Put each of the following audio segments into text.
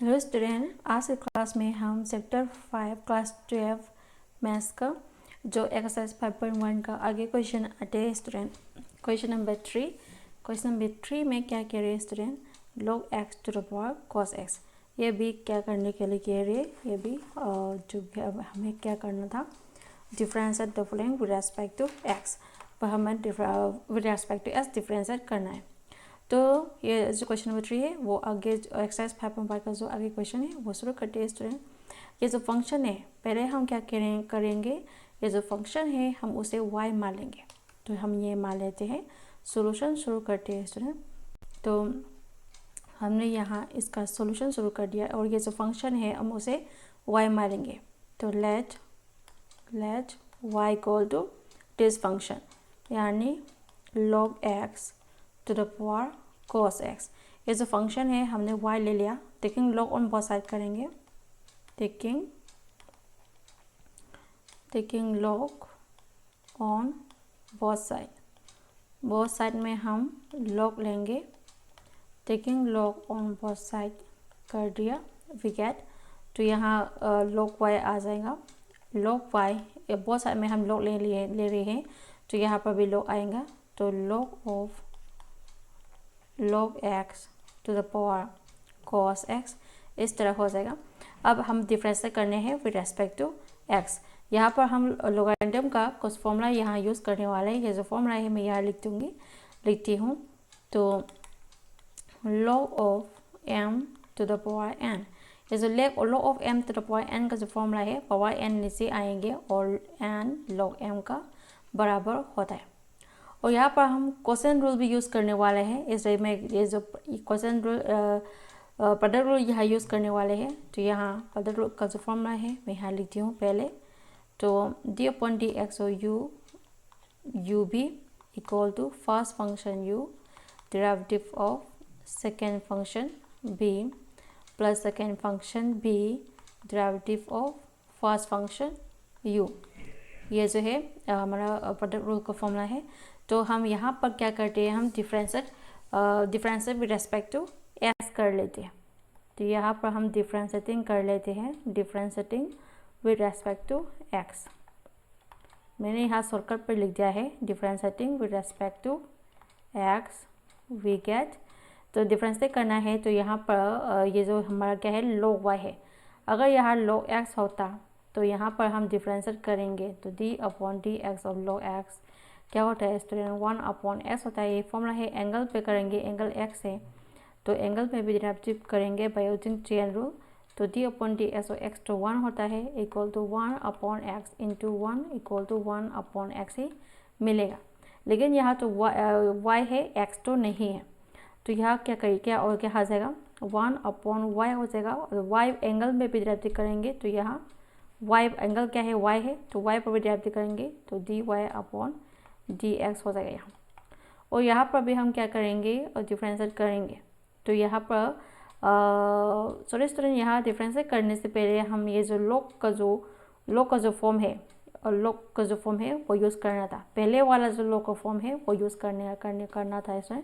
Hello student, आज के class में हम चैप्टर 5 क्लास 12 मैथ्स का जो एक्सरसाइज 5.1 का आगे क्वेश्चन आते हैं स्टूडेंट। क्वेश्चन नंबर 3 में क्या कह रहे हैं student, log x to the power cos x। ये भी क्या करने के लिए कह रहे हैं, ये भी जो हमें क्या करना था, differentiate the following with respect to x, पर हमें with respect to x differentiate करना है। तो ये जो क्वेश्चन नंबर 3 है वो आगे एक्सरसाइज 5.5 का जो आगे क्वेश्चन है वो शुरू करते हैं स्टूडेंट। ये जो फंक्शन है पहले हम क्या करेंगे, ये जो फंक्शन है हम उसे y मान लेंगे। तो हम ये मान लेते हैं, सॉल्यूशन शुरू करते हैं स्टूडेंट। तो हमने यहाँ इसका सॉल्यूशन शुरू कर दिया और ये जो फंक्शन है हम उसे y मान लेंगे। तो let y equal to this function यानी log x to the power cos x। ये जो फंक्शन है हमने y ले लिया, taking log on both side करेंगे, taking log on both side में हम log लेंगे, taking log on both side कर दिया, वी गेट। तो यहाँ log y आ जाएगा, log y बोथ साइड में हम log ले रहे हैं तो यहाँ पर भी log आएगा। तो log x to the power cos x इस तरह हो जाएगा। अब हम डिफरेंशिएट करने हैं विद रेस्पेक्ट टू x। यहाँ पर हम लोगरिथम का कुछ फॉर्मूला यहाँ यूज़ करने वाले हैं। ये जो फॉर्मूला है मैं यहाँ लिखती हूँ। तो log of m to the power n, ये जो log of m to the power n का जो फॉर्मूला है पावर n नीचे आएंगे और n log m का बराबर होता है। और यहाँ पर हम क्वेश्चन रूल भी यूज़ करने वाले हैं, इसलिए मैं ये जो क्वेश्चन रूल प्रोडक्ट रूल यहाँ यूज़ करने वाले हैं। तो यहाँ प्रोडक्ट रूल का जो फॉर्मूला है मैं यहाँ लिखती हूँ पहले। तो d अपॉन डी एक्स और u भी equal to first function u derivative of second function b plus second function b derivative of first function u। ये जो है हमारा प्रोडक्ट रूल का फॉर्मूला है। तो हम यहाँ पर क्या करते हैं, हम differentiate with respect to x कर लेते हैं। तो यहाँ पर हम डिफरेंशिएटिंग कर लेते हैं, differentiating with respect to x। मैंने यहाँ शॉर्टकट पर लिख दिया है differentiating with respect to x, we get. तो डिफरेंशिएट करना है तो यहाँ पर ये जो हमारा क्या है log y है, अगर यहाँ log x होता तो यहाँ पर हम डिफरेंशिएट करेंगे तो d अपॉन डी एक्स और log x क्या होता है स्टूडेंट, 1 अपॉन x होता है। ये फॉर्मूला है, एंगल पे करेंगे, एंगल x है तो एंगल पे भी डेरिवेटिव करेंगे बाय यूजिंग चेन रूल। तो d अपॉन डी एक्स और x तो 1 होता है equal to 1 upon x into 1 equal to 1 upon x ही मिलेगा। लेकिन यहाँ तो y है, x तो नहीं है। तो यहाँ क्या करिए, क्या और क्या आ जाएगा, 1 अपॉन y हो जाएगा। और y एंगल में भी डेरिवेटिव करेंगे तो यहाँ y एंगल क्या है, y है, तो y पर भी डेरिवेटिव करेंगे तो dy अपॉन dx हो जाएगा यहाँ। और यहाँ पर भी हम क्या करेंगे और डिफरेंशिएट करेंगे। तो यहाँ पर सॉरी स्टूडेंट, यहाँ डिफरेंशिएट करने से पहले हम ये जो log का जो फॉर्म है और log का जो फॉर्म है वो यूज़ करना था। पहले वाला जो log का फॉर्म है वो यूज़ करना था इसमें।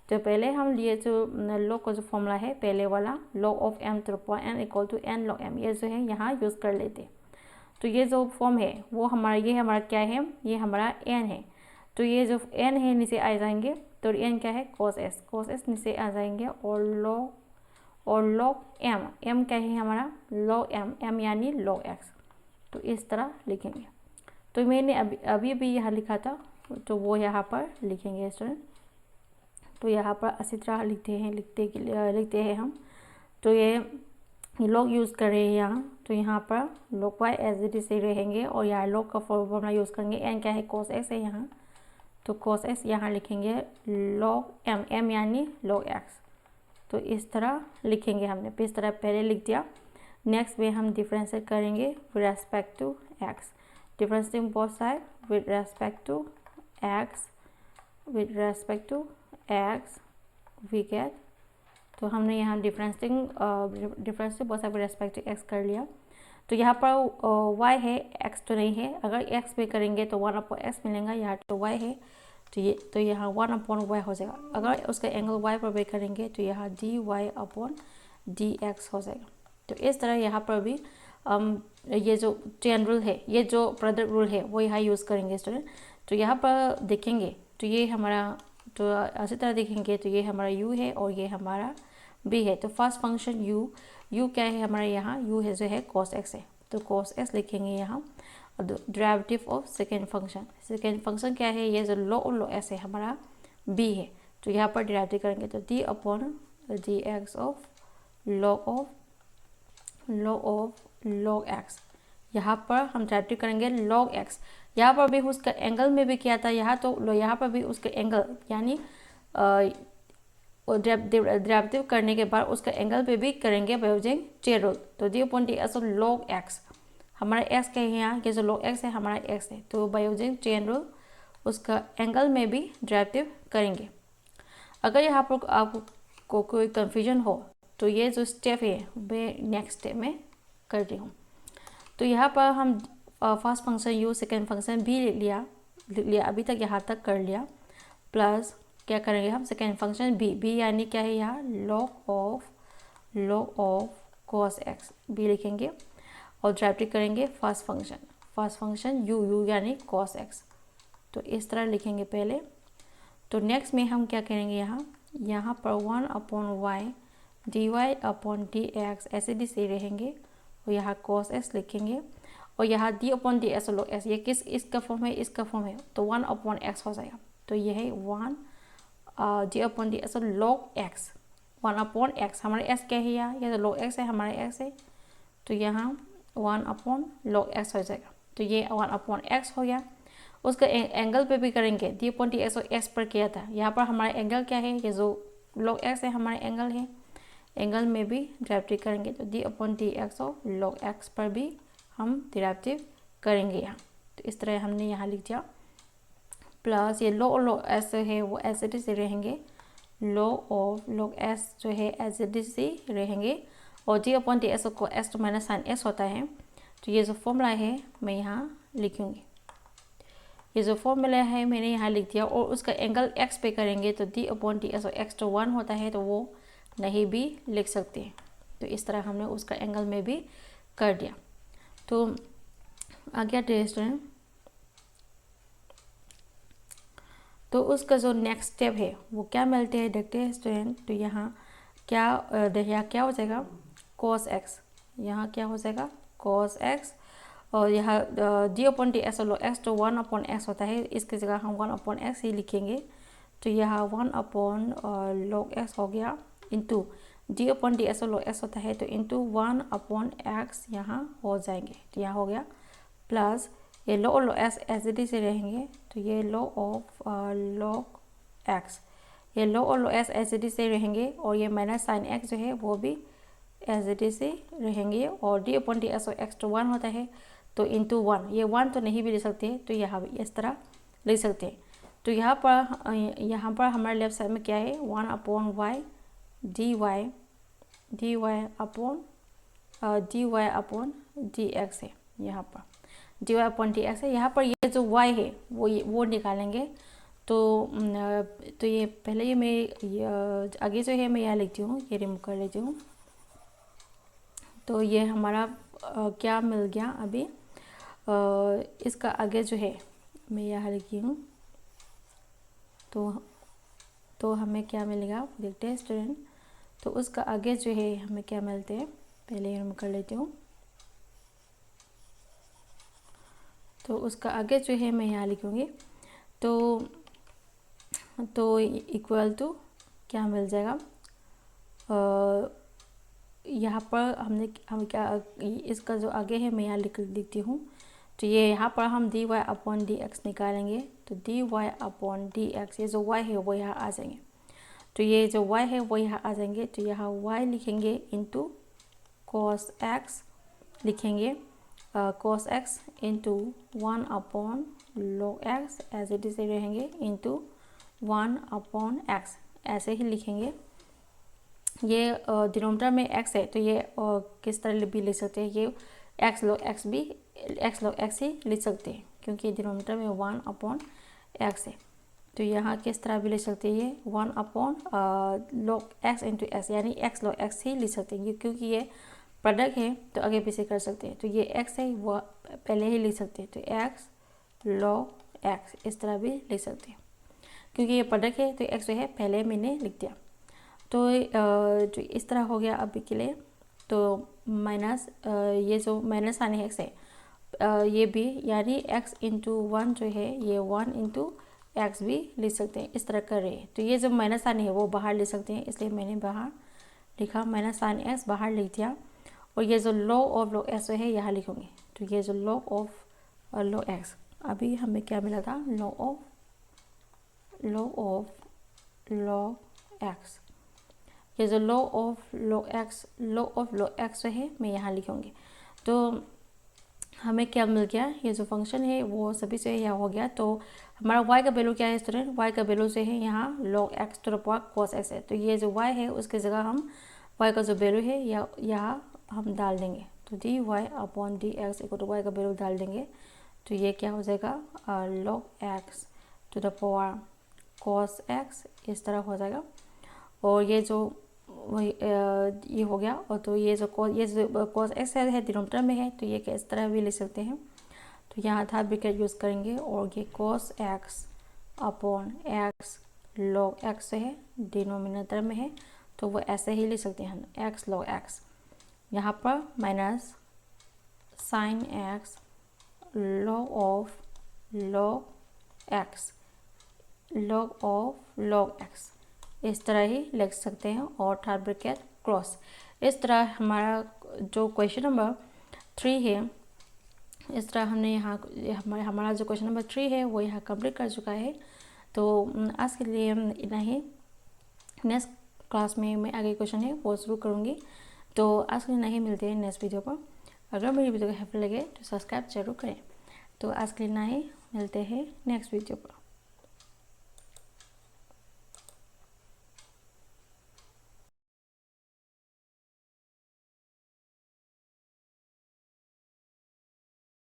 तो पहले हम ये जो log का जो फॉर्मूला है पहले वाला log of m to the power n equal to n log m, ये जो है यहाँ यूज़ कर लेते। तो ये जो फॉर्म है वो हमारा ये हमारा क्या है, ये हमारा n है। तो ये जो n है नीचे आ जाएंगे तो n क्या है cos s नीचे आ जाएंगे और log m क्या है हमारा log m यानी log x। तो इस तरह लिखेंगे। तो मैंने अभी यहाँ लिखा था तो वो यहाँ पर लिखेंगे स्टूडेंट। तो यहाँ पर अच्छी तरह लिखते हैं हम। तो ये log यूज़ कर रहे हैं यहाँ, तो यहाँ पर log y as it is रहेंगे और यहाँ log का फॉर्मूला यूज़ करेंगे। n क्या है cos x है यहाँ, तो cos x यहाँ लिखेंगे log m यानी log x। तो इस तरह लिखेंगे हमने, इस तरह पहले लिख दिया। नेक्स्ट में हम डिफरेंशिएट करेंगे with respect to x, differentiating both side with respect to x, we get. तो हमने यहाँ differentiating both side with respect to x कर लिया। तो यहाँ पर y है, x तो नहीं है। अगर x पे करेंगे तो 1 अपॉन x मिलेगा, यहाँ तो y है तो यहाँ 1 अपॉन y हो जाएगा। अगर उसका एंगल y पर पे करेंगे तो यहाँ dy अपॉन dx हो जाएगा। तो इस तरह यहाँ पर भी ये जो चेन रूल है, ये जो प्रोडक्ट रूल है वो यहाँ यूज़ करेंगे स्टूडेंट। तो यहाँ पर देखेंगे तो ये हमारा, तो अच्छी तरह देखेंगे तो ये हमारा u है और ये हमारा b है। तो फर्स्ट फंक्शन u क्या है हमारा, यहाँ u है जो है cos x है, तो cos x लिखेंगे यहाँ। और डेरिवेटिव ऑफ सेकेंड फंक्शन क्या है, ये जो log s है हमारा b है, तो यहाँ पर डेरिवेटिव करेंगे तो d upon dx of log x। यहाँ पर हम डेरिवेटिव करेंगे log x। यहाँ पर भी उसका एंगल में भी किया था, यहाँ पर भी उसका एंगल यानी डेरिवेटिव करने के बाद उसका एंगल पे भी करेंगे बाय यूजिंग चेन रूल। तो d upon dx of log x, हमारा x क्या है यहाँ, ये जो log x है हमारा x है, तो बाय यूजिंग चेन रूल उसका एंगल में भी डेरिवेटिव करेंगे। अगर यहाँ पर आपको कोई कंफ्यूजन हो तो ये जो स्टेप है मैं नेक्स्ट स्टेप में कर रही हूँ। तो यहाँ पर हम first function u, second function b लिया अभी तक यहाँ तक कर लिया। प्लस क्या करेंगे हम, सेकेंड फंक्शन b यानी क्या है यहाँ log of cos x b लिखेंगे और डेरिवेटिव करेंगे फर्स्ट फंक्शन u यानी cos x। तो इस तरह लिखेंगे पहले। तो नेक्स्ट में हम क्या करेंगे, यहाँ पर 1 upon y dy upon dx ऐसे भी सही रहेंगे और यहाँ cos x लिखेंगे और यहाँ d upon ds log s, ये इसका फॉर्म है, इसका फॉर्म है, तो 1 अपॉन x हो जाएगा। तो ये है 1 d upon ds log x, 1 upon x, हमारा s क्या है यहाँ, ये तो log x है, हमारा x है, तो यहाँ 1 अपॉन log x हो जाएगा। तो ये 1 अपॉन x हो गया। उसका एंगल पे भी करेंगे, d अपॉन dx और x पर किया था, यहाँ पर हमारा एंगल क्या है, ये जो log x है हमारा एंगल है, एंगल में भी डेरिवेटिव करेंगे। तो d अपॉन dx और log x पर भी हम डेरिवेटिव करेंगे यहाँ। तो इस तरह हमने यहाँ लिख दिया। प्लस ये log s है वो एज इट इज रहेंगे, log s जो है एज इट इज रहेंगे और d अपॉन ds को s तो माइनस साइन s होता है। तो ये जो फॉर्मूला है मैं यहाँ लिखूँगी, ये जो फॉर्मूला है मैंने यहाँ लिख दिया। और उसका एंगल x पे करेंगे तो d अपॉन ds और x तो 1 होता है, तो वो नहीं भी लिख सकते हैं। तो इस तरह हमने उसका एंगल में भी कर दिया। तो आगे आते हैं स्टूडेंट, तो उसका जो नेक्स्ट स्टेप है वो क्या मिलते हैं देखते हैं स्टूडेंट। तो यहाँ क्या हो जाएगा cos x, यहाँ क्या हो जाएगा cos x और यहाँ d अपॉन ds और x तो 1 अपॉन x होता है, इसकी जगह हम 1 अपॉन x ही लिखेंगे। तो यहाँ 1 अपॉन log x हो गया इंटू d अपॉन ds और log x होता है, तो इंटू 1 अपॉन x यहाँ हो जाएंगे। तो यहाँ हो गया प्लस ये log s as it is रहेंगे, तो ये log x, ये log s as it is रहेंगे और ये माइनस साइन x जो है वो भी एज इट इज रहेंगे। और d अपॉन ds और x तो 1 होता है, तो इंटू 1, ये 1 तो नहीं भी लिख सकते, तो यहाँ भी इस तरह लिख सकते हैं। तो यहाँ पर हमारे लेफ्ट साइड में क्या है 1 upon y dy upon dx है, यहाँ पर dy अपॉन dx है। यहाँ पर ये जो y है वो निकालेंगे। तो ये पहले ये मैं आगे जो है मैं यहाँ लिखती हूँ, ये रिमूव कर लेती हूँ। तो ये हमारा क्या मिल गया अभी, इसका आगे जो है मैं यहाँ लिखी हूँ। तो हमें क्या मिलेगा देखते हैं स्टूडेंट। तो उसका आगे जो है हमें क्या मिलते हैं, पहले ये कर लेती हूँ। तो उसका आगे जो है मैं यहाँ लिखूँगी। तो इक्वल टू क्या मिल जाएगा, यहाँ पर हम क्या इसका जो आगे है मैं यहाँ लिख देती हूँ। तो ये यहाँ पर हम dy अपॉन dx निकालेंगे, तो dy अपॉन dx ये जो y है वो यहाँ आ जाएंगे। तो ये जो y है वो यहाँ आ जाएंगे, तो यहाँ y लिखेंगे इंटू cos x लिखेंगे, cos x into 1 upon log x as it is रहेंगे इंटू 1 अपॉन x ऐसे ही लिखेंगे। ये डिनोमिनेटर में x है, तो ये किस तरह भी लिख सकते हैं, ये x log x ही लिख सकते हैं, क्योंकि डिनोमिनेटर में 1 अपॉन x है। तो यहाँ किस तरह भी ले सकते हैं, ये 1 upon log x into x, यानी x log x ही ले सकते हैं क्योंकि ये प्रोडक्ट है तो आगे पीछे कर सकते हैं। तो ये x है वो पहले ही ले सकते हैं, तो x log x इस तरह भी ले सकते हैं क्योंकि ये प्रोडक्ट है तो x जो है पहले मैंने लिख दिया। तो जो इस तरह हो गया अभी के लिए। तो माइनस ये जो माइनस आने है x है ये भी, यानी x इंटू 1 जो है ये 1 इंटू एक्स भी लिख सकते हैं, इस तरह कर रहे हैं। तो ये जो माइनस साइन है वो बाहर ले सकते हैं, इसलिए मैंने बाहर लिखा, माइनस साइन एक्स बाहर लिख दिया। और ये जो log ऑफ log एक्स है यहाँ लिखूंगे। तो ये जो log ऑफ log एक्स, अभी हमें क्या मिला था, log ऑफ एक्स। ये जो log ऑफ log एक्स जो है मैं यहाँ लिखूंगी। तो हमें क्या मिल गया, ये जो फंक्शन है वो सभी से यहाँ हो गया। तो हमारा y का वैल्यू क्या है स्टूडेंट, y का वैल्यू से है यहाँ log x to the power cos x है। तो ये जो y है उसकी जगह हम y का जो वैल्यू है यहाँ हम डाल देंगे। तो dy upon D x equal to y का वैल्यू डाल देंगे। तो ये क्या हो जाएगा, log x to the power cos x इस तरह हो जाएगा। और ये जो ये हो गया। और तो ये जो cos x है डिनोमिनेटर में है, तो ये इस तरह भी ले सकते हैं। तो यहाँ था ब्रैकेट यूज़ करेंगे और ये cos x upon x log x है डिनोमिनेटर में है, तो वो ऐसे ही ले सकते हैं x log x। यहाँ पर minus sine x log of log x इस तरह ही लिख सकते हैं। और थर्ड ब्रैकेट क्रॉस। इस तरह हमारा जो क्वेश्चन नंबर 3 है, इस तरह हमने यहाँ हमारा जो क्वेश्चन नंबर 3 है वो यहाँ कंप्लीट कर चुका है। तो आज के लिए इतना ही। नेक्स्ट क्लास में मैं आगे क्वेश्चन है वो शुरू करूँगी। तो आज के लिए नहीं मिलते हैं नेक्स्ट वीडियो पर। अगर मेरी वीडियो को हेल्पफुल लगे तो सब्सक्राइब जरूर करें। तो आज के लिए इतना ही, मिलते हैं नेक्स्ट वीडियो पर।